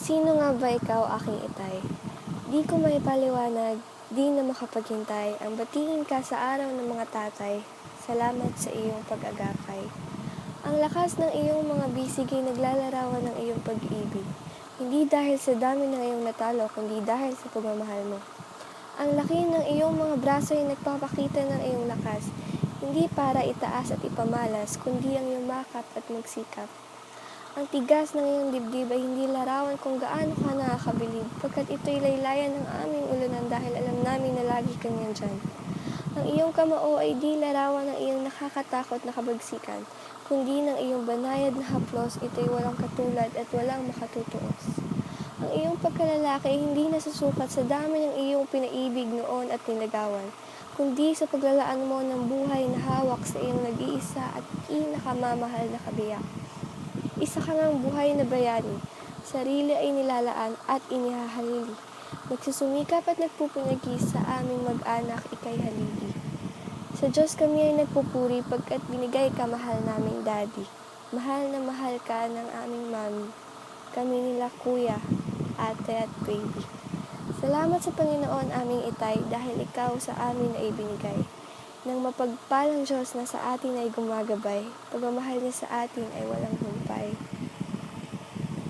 Sino nga ba ikaw, aking itay? Di ko maipaliwanag, di na makapaghintay, ang batiin ka sa araw ng mga tatay. Salamat sa iyong pag-agapay. Ang lakas ng iyong mga bisig ay naglalarawan ng iyong pag-ibig. Hindi dahil sa dami ng iyong natalo, kundi dahil sa pagmamahal mo. Ang laki ng iyong mga braso ay nagpapakita ng iyong lakas, hindi para itaas at ipamalas, kundi ang yumakap at magsikap. Ang tigas ng iyong dibdib ay hindi larawan kung gaano ka nakakabilib, pagkat ito'y laylayan ng aming ulunan dahil alam namin na lagi kang nandyan. Ang iyong kamao ay di larawan ng iyong nakakatakot na kabagsikan, kundi ng iyong banayad na haplos, ito'y walang katulad at walang makatutuos. Ang iyong pagkalalaki ay hindi nasusukat sa dami ng iyong pinaibig noon at nilagawan, kundi sa paglalaan mo ng buhay na hawak sa iyong nag-iisa at pinakamamahal na kabiyak. Isa ka ngang buhay na bayani, sarili ay nilalaan at inihahalili. Nagsusumikap at nagpupunyagi sa aming mag-anak, ikay halili. Sa Diyos kami ay nagpupuri pagkat binigay ka, mahal naming daddy. Mahal na mahal ka ng aming mami. Kami nila kuya, ate at baby. Salamat sa Panginoon aming itay dahil ikaw sa amin ay binigay. Nang mapagpalang Diyos na sa atin ay gumagabay, pagmamahal niya sa atin ay walang humpay.